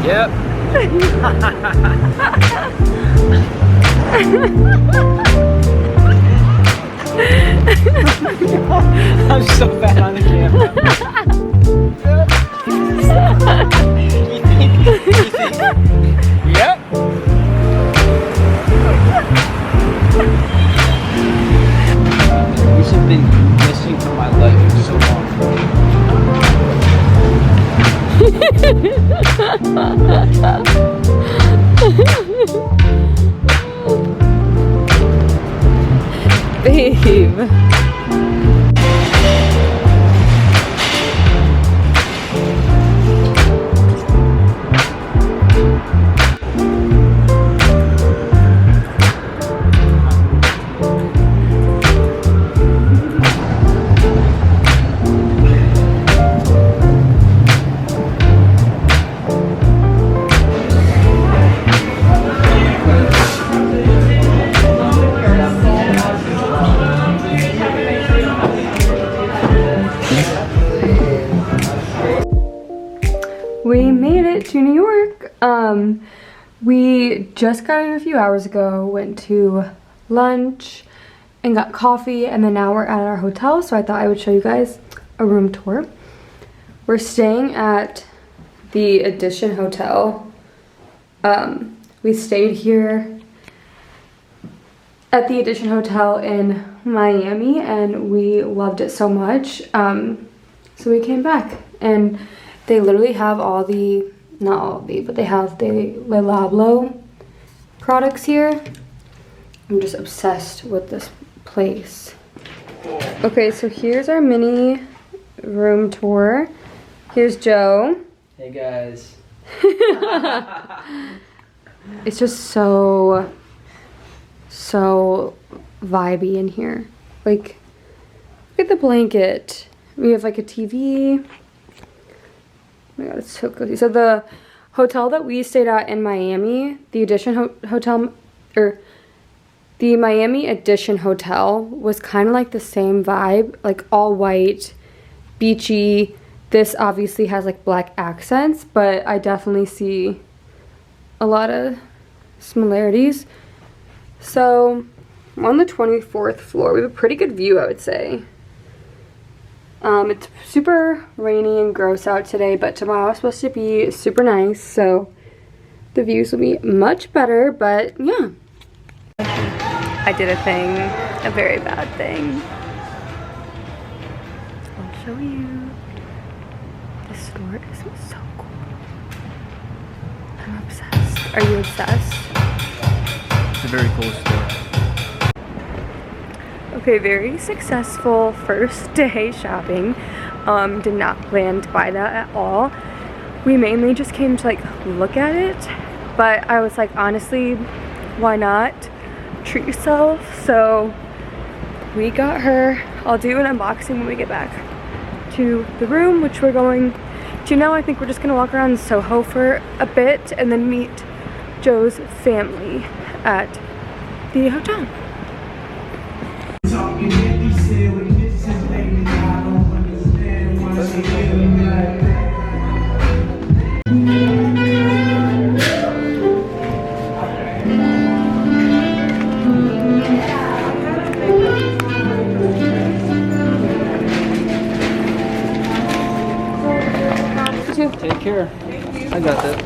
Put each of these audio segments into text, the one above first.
Yep. I'm so bad on the camera. Yep. These have been missing from my life for so long. Babe. We made it to New York. We just got in a few hours ago, went to lunch and got coffee, and then now we're at our hotel, so I thought I would show you guys a room tour. We're staying at the Edition Hotel. We stayed here at the Edition Hotel in Miami and we loved it so much. So we came back, and they literally have all the, not all of the, but they have the Le Labo products here. I'm just obsessed with this place. Okay, so here's our mini room tour. Here's Joe. Hey guys. It's just so vibey in here. Like, look at the blanket. We have like a TV. Oh my god, it's so cozy. So the hotel that we stayed at in Miami, the Edition Hotel, or the Miami Edition Hotel, was kind of like the same vibe, like all white, beachy. This obviously has like black accents, but I definitely see a lot of similarities. So I'm on the 24th floor. We have a pretty good view, I would say. It's super rainy and gross out today, but tomorrow is supposed to be super nice, so the views will be much better, but yeah. I did a thing, a very bad thing. I'll show you. This store is so cool. I'm obsessed. Are you obsessed? It's a very cool store. Okay, very successful first day shopping. Did not plan to buy that at all. We mainly just came to like look at it, but I was like, honestly, why not? Treat yourself. So we got her. I'll do an unboxing when we get back to the room, which we're going to now. I think we're just gonna walk around Soho for a bit and then meet Joe's family at the hotel. Take care. I got that.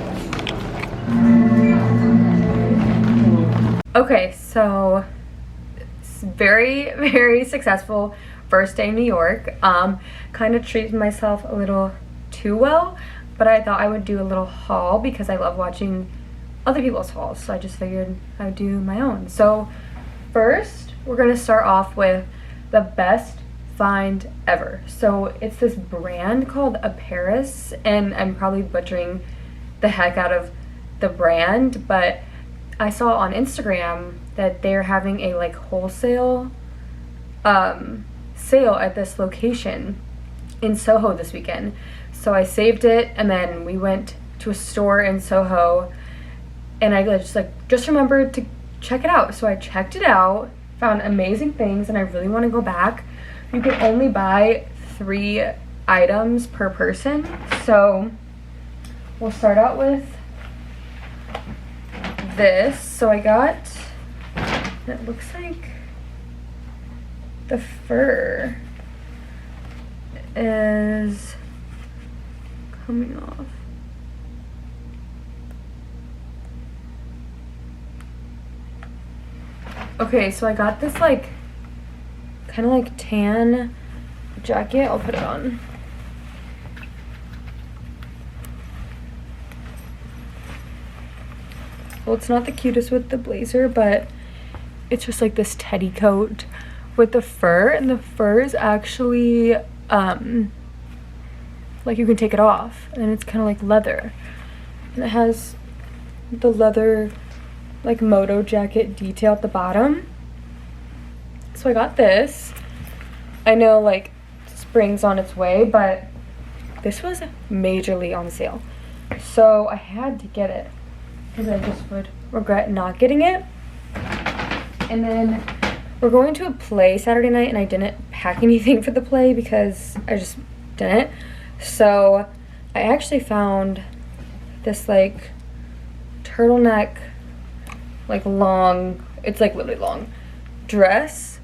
Okay, so it's very successful first day in New York. Kind of treated myself a little too well, but I thought I would do a little haul because I love watching other people's hauls, so I just figured I would do my own. So first, we're gonna start off with the best find ever. So it's this brand called Paris, and I'm probably butchering the heck out of the brand, but I saw on Instagram that they're having a like wholesale sale at this location in Soho this weekend. So I saved it, and then we went to a store in Soho, and I just remembered to check it out. So I checked it out, found amazing things, and I really want to go back. You can only buy 3 items per person, so we'll start out with this. So I got, it looks like the fur is coming off. Okay, so I got this like kind of like tan jacket. I'll put it on. Well, it's not the cutest with the blazer, but it's just like this teddy coat with the fur, and the fur is actually like you can take it off, and it's kind of like leather, and it has the leather like moto jacket detail at the bottom. So I got this. I know like spring's on its way, but this was majorly on sale, so I had to get it because I just would regret not getting it. And then we're going to a play Saturday night, and I didn't pack anything for the play because I just didn't. So I actually found this like turtleneck, like long, it's like really long dress,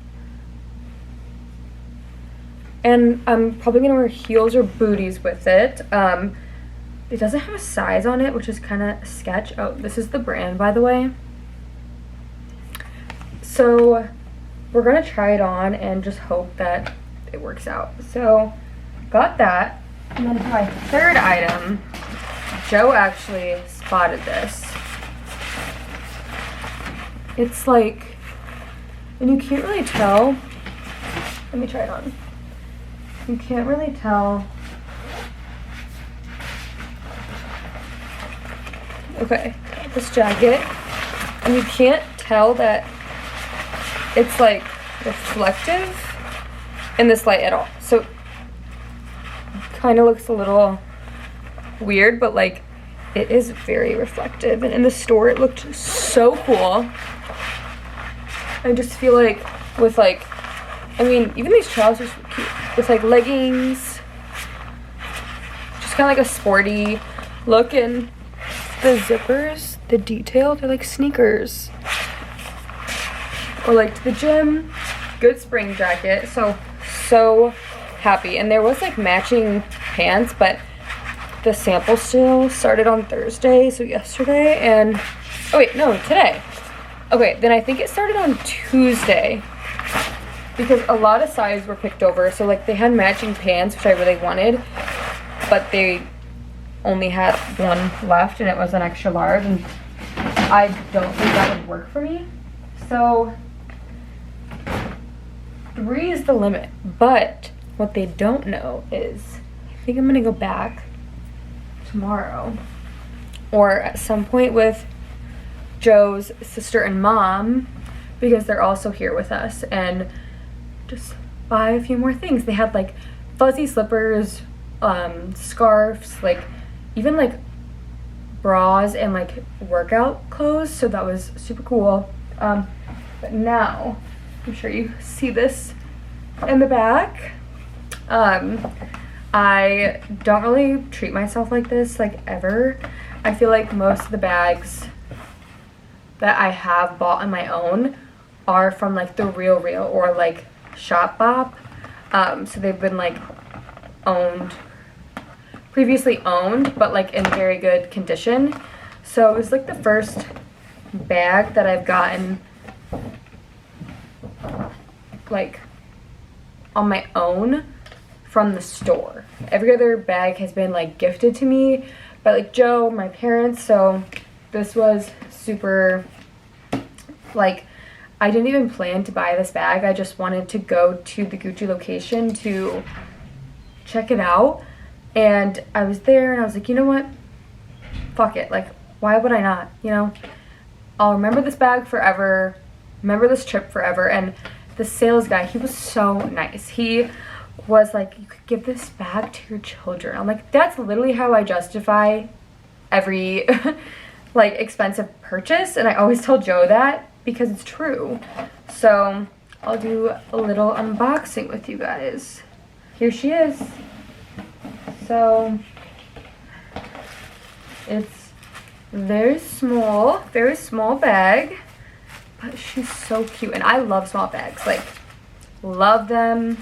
and I'm probably gonna wear heels or booties with it. It doesn't have a size on it, which is kind of sketch. Oh, this is the brand, by the way. So we're gonna try it on and just hope that it works out. So got that. And then for my third item, Joe actually spotted this. It's like, and you can't really tell. Let me try it on. You can't really tell. Okay, this jacket, and you can't tell that it's like reflective in this light at all. So it kind of looks a little weird, but like it is very reflective, and in the store it looked so cool. I just feel like with like, I mean, even these trousers were cute with like leggings, just kind of like a sporty look, and the zippers, the detail, they're like sneakers. Or like to the gym. Good spring jacket. So happy. And there was like matching pants, but the sample still started on Thursday, so yesterday, and oh wait, no, today. Okay, then I think it started on Tuesday, because a lot of sizes were picked over. So like they had matching pants, which I really wanted, but they only had one left, and it was an extra large, and I don't think that would work for me. So 3 is the limit. But what they don't know is I think I'm gonna go back tomorrow or at some point with Joe's sister and mom, because they're also here with us, and just buy a few more things. They had like fuzzy slippers, scarves, like even like bras and like workout clothes, so that was super cool. But now I'm sure you see this in the back. I don't really treat myself like this like ever. I feel like most of the bags that I have bought on my own are from like the Real or like Shop Bop. So they've been like previously owned, but like in very good condition. So it was like the first bag that I've gotten like on my own from the store. Every other bag has been like gifted to me by like Joe, my parents, so this was super, like, I didn't even plan to buy this bag. I just wanted to go to the Gucci location to check it out. And I was there and I was like, you know what? Fuck it. Like, why would I not? You know, I'll remember this bag forever, remember this trip forever. And the sales guy, he was so nice. He was like, you could give this bag to your children. I'm like, that's literally how I justify every like expensive purchase. And I always tell Joe that because it's true. So I'll do a little unboxing with you guys. Here she is. So it's very small bag, but she's so cute. And I love small bags, like love them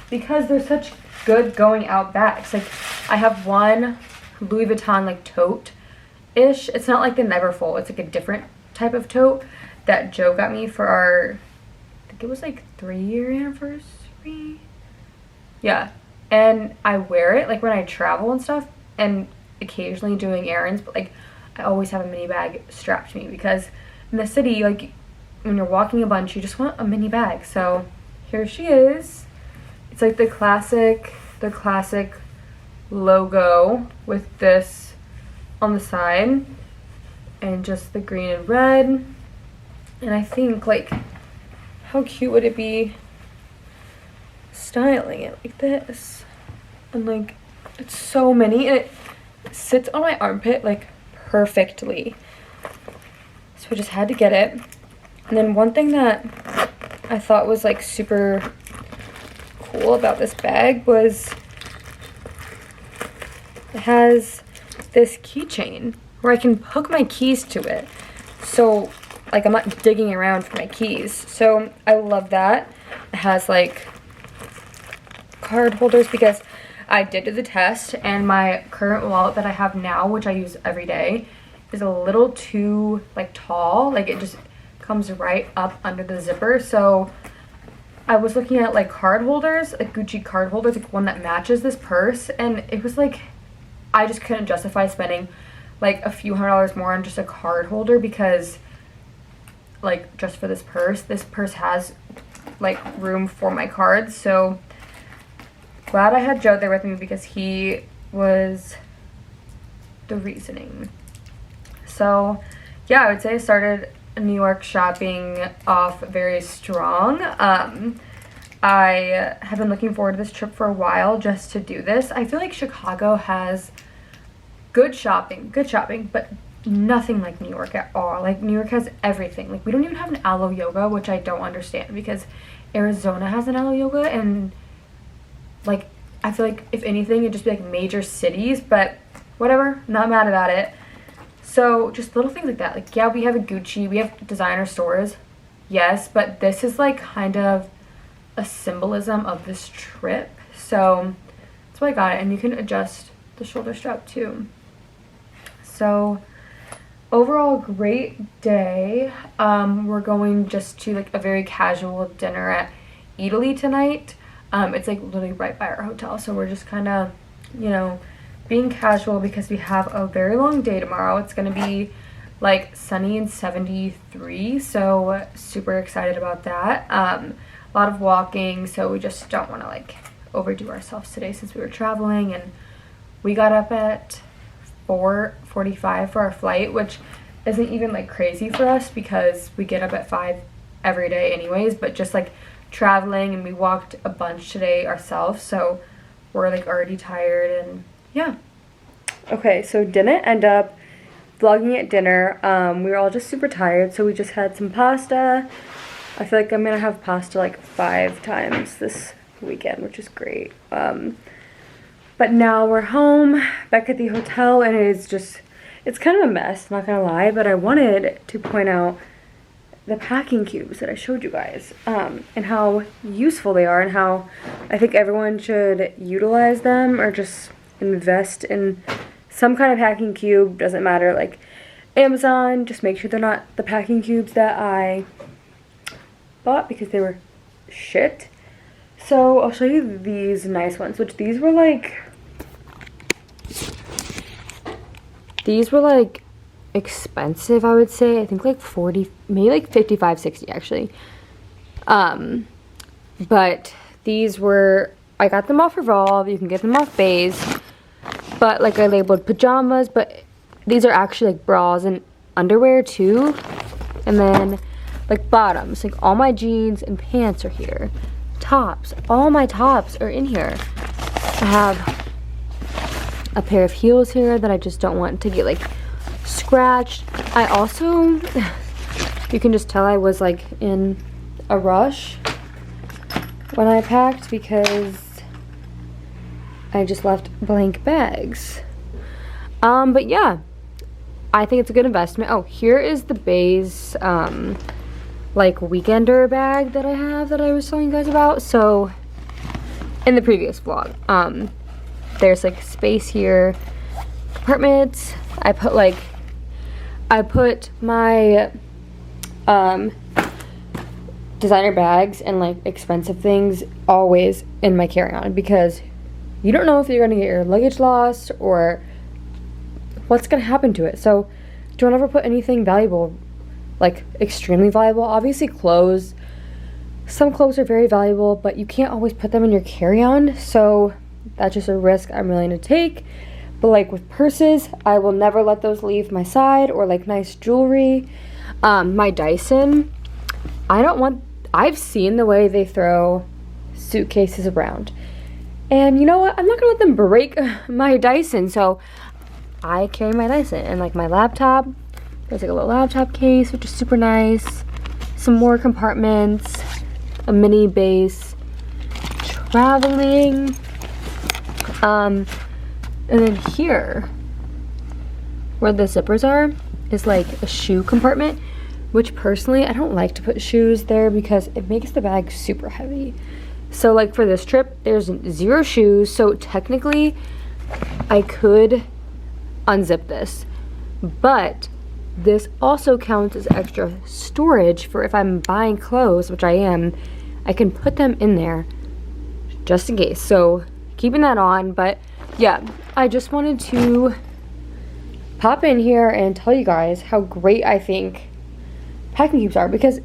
because they're such good going out bags. Like I have one Louis Vuitton like tote-ish. It's not like the Neverfull, it's like a different type of tote that Joe got me for our, I think it was like 3-year anniversary. Yeah. And I wear it like when I travel and stuff and occasionally doing errands, but like I always have a mini bag strapped to me because in the city, like when you're walking a bunch, you just want a mini bag. So here she is. It's like the classic logo with this on the side and just the green and red. And I think like how cute would it be styling it like this? And like it's so mini and it sits on my armpit like perfectly. So I just had to get it. And then one thing that I thought was like super cool about this bag was it has this keychain where I can hook my keys to it. So like I'm not digging around for my keys. So I love that. It has like card holders because I did do the test and my current wallet that I have now, which I use every day, is a little too like tall. Like it just comes right up under the zipper. So I was looking at like card holders, like Gucci card holders, like one that matches this purse, and it was like I just couldn't justify spending like a few $100s more on just a card holder because like just for this purse has like room for my cards. So glad I had Joe there with me because he was the reasoning. So yeah, I would say I started New York shopping off very strong. I have been looking forward to this trip for a while just to do this. I feel like Chicago has good shopping, but nothing like New York at all. Like New York has everything. Like we don't even have an Alo Yoga, which I don't understand because Arizona has an Alo Yoga, and like I feel like if anything it'd just be like major cities, but whatever, not mad about it. So just little things like that. Like yeah, we have a Gucci, we have designer stores, yes, but this is like kind of a symbolism of this trip. So that's why I got it, and you can adjust the shoulder strap too. So overall great day. We're going just to like a very casual dinner at Italy tonight. It's like literally right by our hotel, so we're just kind of, you know, being casual because we have a very long day tomorrow. It's gonna be like sunny and 73, so super excited about that. A lot of walking, so we just don't want to like overdo ourselves today since we were traveling, and we got up at 4:45 for our flight, which isn't even like crazy for us because we get up at 5 every day anyways, but just like traveling, and we walked a bunch today ourselves, so we're like already tired. And yeah. Okay, so didn't end up vlogging at dinner. We were all just super tired, so we just had some pasta. I feel like I'm gonna have pasta like 5 times this weekend, which is great. But now we're home, back at the hotel, and it's kind of a mess, not gonna lie, but I wanted to point out the packing cubes that I showed you guys, and how useful they are, and how I think everyone should utilize them or just invest in some kind of packing cube. Doesn't matter, like Amazon, just make sure they're not the packing cubes that I bought because they were shit. So I'll show you these nice ones, which these were like expensive, I would say. I think like 40, maybe like 55, 60 actually. But these were, I got them off Revolve. You can get them off Bays. But like I labeled pajamas, but these are actually like bras and underwear too. And then like bottoms, like all my jeans and pants are here. Tops, all my tops are in here. I have a pair of heels here that I just don't want to get like scratched. I also, you can just tell I was like in a rush when I packed because I just left blank bags. But yeah, I think it's a good investment. Oh, here is the Bays like weekender bag that I have that I was telling you guys about. So in the previous vlog, there's like space here, compartments. I put my designer bags and like expensive things always in my carry-on because you don't know if you're gonna get your luggage lost or what's gonna happen to it. So don't ever put anything valuable, like extremely valuable. Obviously clothes, some clothes are very valuable, but you can't always put them in your carry-on. So that's just a risk I'm willing to take. But like with purses, I will never let those leave my side, or like nice jewelry. My Dyson, I've seen the way they throw suitcases around. And you know what? I'm not gonna let them break my Dyson. So I carry my Dyson and like my laptop. There's like a little laptop case, which is super nice. Some more compartments, a mini base, traveling. And then here, where the zippers are, is like a shoe compartment, which personally I don't like to put shoes there because it makes the bag super heavy. So like for this trip, there's 0 shoes, so technically I could unzip this, but this also counts as extra storage for if I'm buying clothes, which I am, I can put them in there just in case. So keeping that on. But yeah, I just wanted to pop in here and tell you guys how great I think packing cubes are, because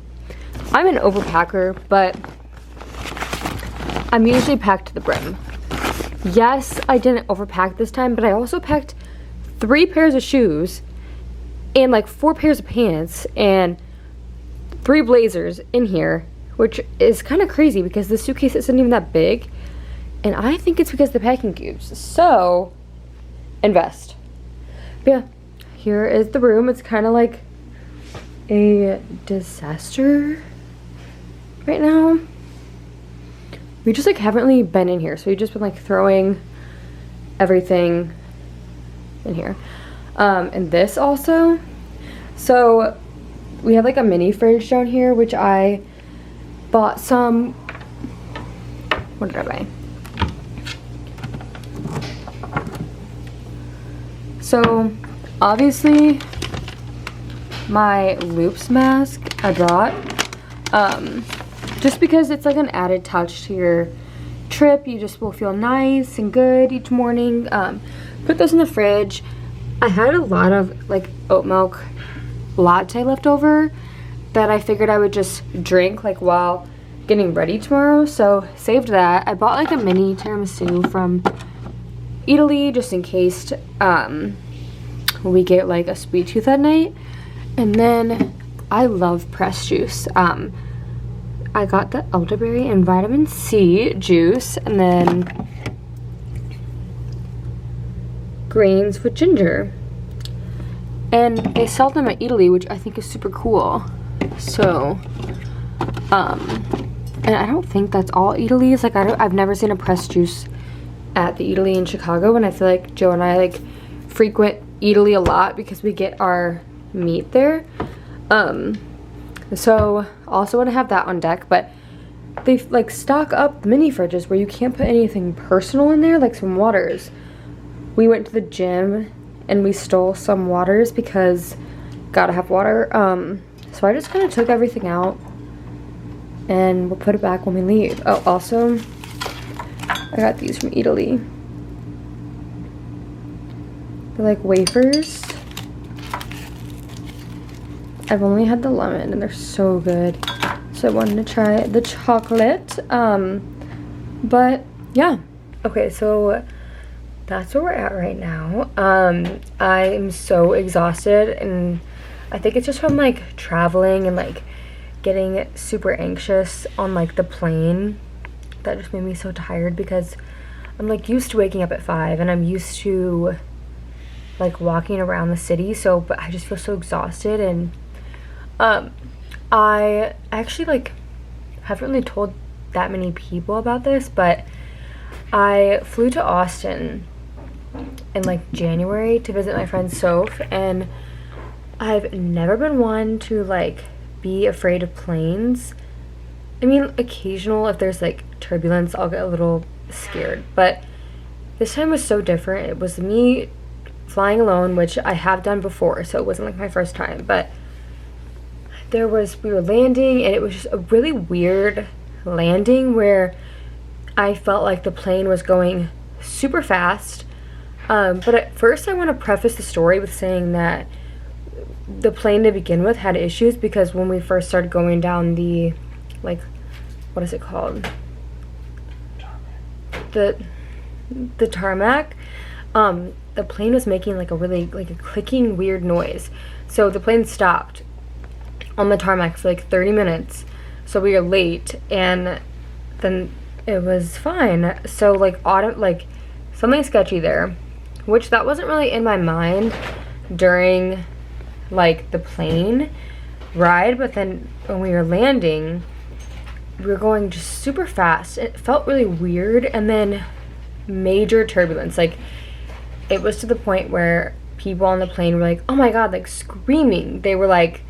I'm an overpacker, but I'm usually packed to the brim. Yes, I didn't overpack this time, but I also packed 3 pairs of shoes and like 4 pairs of pants and 3 blazers in here, which is kind of crazy because the suitcase isn't even that big. And I think it's because of the packing cubes. So invest. But yeah, here is the room. It's kind of like a disaster right now. We just like haven't really been in here, so we've just been like throwing everything in here. And this also, so we have like a mini fridge down here, which I bought some, what did I buy? So obviously my loops mask I brought, just because it's like an added touch to your trip. You just will feel nice and good each morning. Put those in the fridge. I had a lot of like oat milk latte left over that I figured I would just drink like while getting ready tomorrow, so saved that. I bought like a mini tiramisu from Italy just in case we get like a sweet tooth at night. And then I love pressed juice. I got the elderberry and vitamin C juice, and then greens with ginger. And they sell them at Italy, which I think is super cool. So, and I don't think that's all Italy's. Like I've never seen a pressed juice at the Italy in Chicago, and I feel like Joe and I like frequent Italy a lot because we get our meat there. So also want to have that on deck, but they like stock up mini fridges where you can't put anything personal in there, like some waters. We went to the gym and we stole some waters because gotta have water. So I just kind of took everything out and we'll put it back when we leave. Oh, also I got these from Italy. They're like wafers. I've only had the lemon and they're so good. So I wanted to try the chocolate. But yeah. Okay, so that's where we're at right now. I am so exhausted, and I think it's just from like traveling and like getting super anxious on like the plane. That just made me so tired because I'm like used to waking up at 5 and I'm used to like walking around the city, so but I just feel so exhausted. And I actually like haven't really told that many people about this, but I flew to Austin in like January to visit my friend Soph, and I've never been one to like be afraid of planes. I mean, occasional if there's like turbulence, I'll get a little scared, but this time was so different. It was me flying alone, which I have done before, so it wasn't like my first time, but we were landing, and it was just a really weird landing where I felt like the plane was going super fast. But at first I want to preface the story with saying that the plane to begin with had issues, because when we first started going down the, like, what is it called? The tarmac, the plane was making like a really, like a clicking weird noise. So the plane stopped on the tarmac for like 30 minutes. So we were late, and then it was fine. So like something sketchy there, which that wasn't really in my mind during like the plane ride, but then when we were landing, we were going just super fast. It felt really weird, and then major turbulence. Like it was to the point where people on the plane were like, oh my god, like screaming. They were like,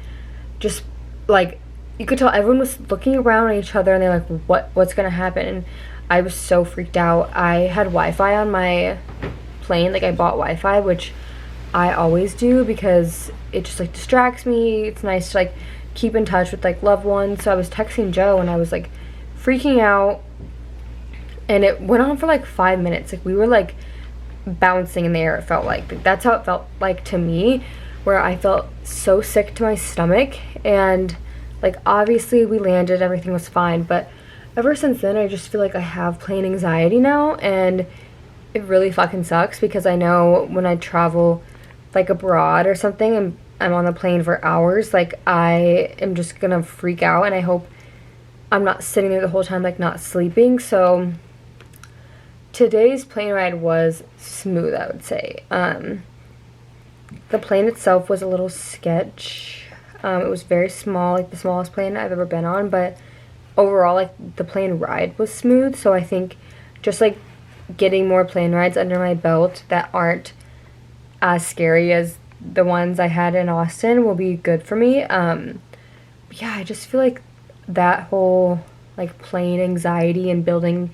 just like, you could tell everyone was looking around at each other, and they're like, what's gonna happen? And I was so freaked out. I had Wi-Fi on my plane. Like I bought Wi-Fi, which I always do because it just like distracts me. It's nice to like keep in touch with like loved ones. So I was texting Joe, and I was like freaking out, and it went on for like 5 minutes. Like we were like bouncing in the air, it felt like. That's how it felt like to me, where I felt so sick to my stomach. And like obviously we landed, everything was fine, but ever since then I just feel like I have plane anxiety now, and it really fucking sucks because I know when I travel like abroad or something, and I'm on the plane for hours, like I am just gonna freak out, and I hope I'm not sitting there the whole time like not sleeping. So today's plane ride was smooth, I would say. The plane itself was a little sketch. It was very small, like the smallest plane I've ever been on, but overall like the plane ride was smooth. So I think just like getting more plane rides under my belt that aren't as scary as the ones I had in Austin will be good for me. Yeah, I just feel like that whole like plane anxiety and building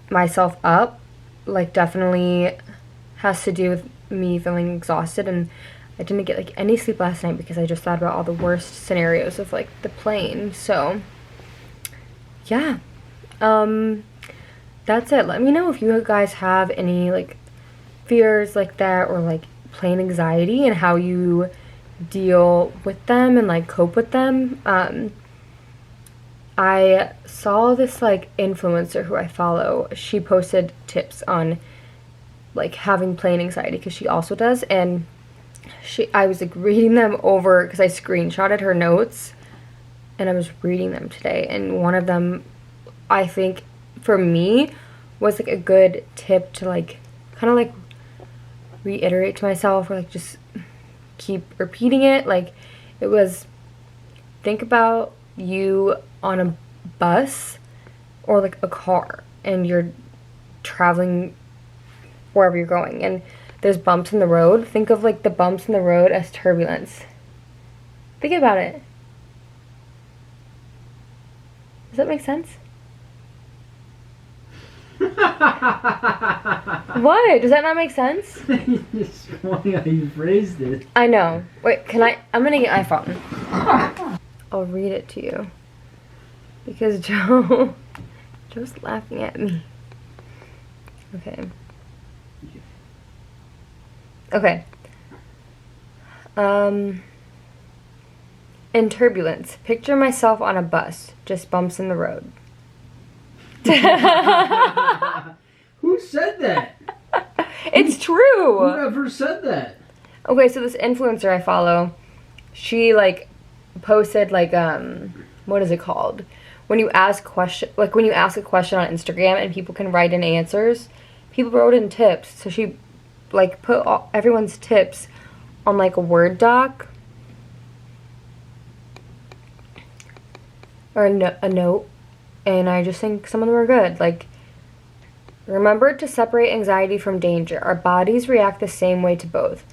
myself up like definitely has to do with me feeling exhausted, and I didn't get like any sleep last night because I just thought about all the worst scenarios of like the plane. So yeah, that's it. Let me know if you guys have any like fears like that, or like plane anxiety, and how you deal with them and like cope with them. I saw this like influencer who I follow. She posted tips on like having plane anxiety because she also does, and I was like reading them over because I screenshotted her notes, and I was reading them today, and one of them I think for me was like a good tip to like kind of like reiterate to myself, or like just keep repeating it. Like it was, think about you on a bus or like a car, and you're traveling wherever you're going, and there's bumps in the road. Think of like the bumps in the road as turbulence. Think about it. Does that make sense? What? Does that not make sense? It's funny how you phrased it. I know. Wait, I'm gonna get my phone. I'll read it to you. Because Joe's laughing at me. Okay. Okay. in turbulence. Picture myself on a bus. Just bumps in the road. Who said that? It's true. Whoever said that? Okay, so this influencer I follow, she like posted like what is it called? When you ask a question on Instagram and people can write in answers, people wrote in tips. So she like put everyone's tips on like a Word doc or a note, and I just think some of them are good. Like, remember to separate anxiety from danger. Our bodies react the same way to both.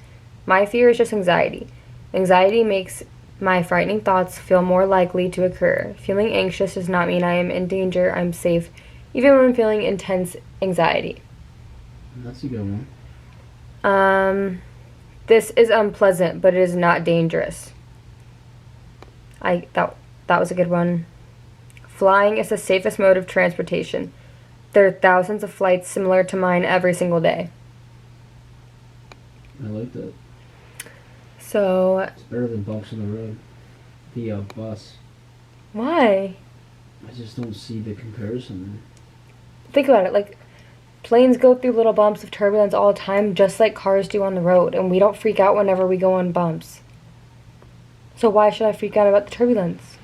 My fear is just anxiety. Anxiety makes my frightening thoughts feel more likely to occur. Feeling anxious does not mean I am in danger. I'm safe, even when I'm feeling intense anxiety. That's a good one. This is unpleasant, but it is not dangerous. That was a good one. Flying is the safest mode of transportation. There are thousands of flights similar to mine every single day. I like that. So It's better than bumps in the road. The bus. why? I just don't see the comparison. Think about it. Like, planes go through little bumps of turbulence all the time, just like cars do on the road, and we don't freak out whenever we go on bumps. So why should I freak out about the turbulence?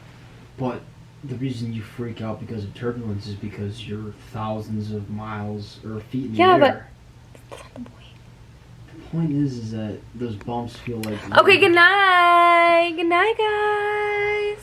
But the reason you freak out because of turbulence is because you're thousands of miles or feet in the air. But The point is that those bumps feel like... okay, good night. Good night, guys.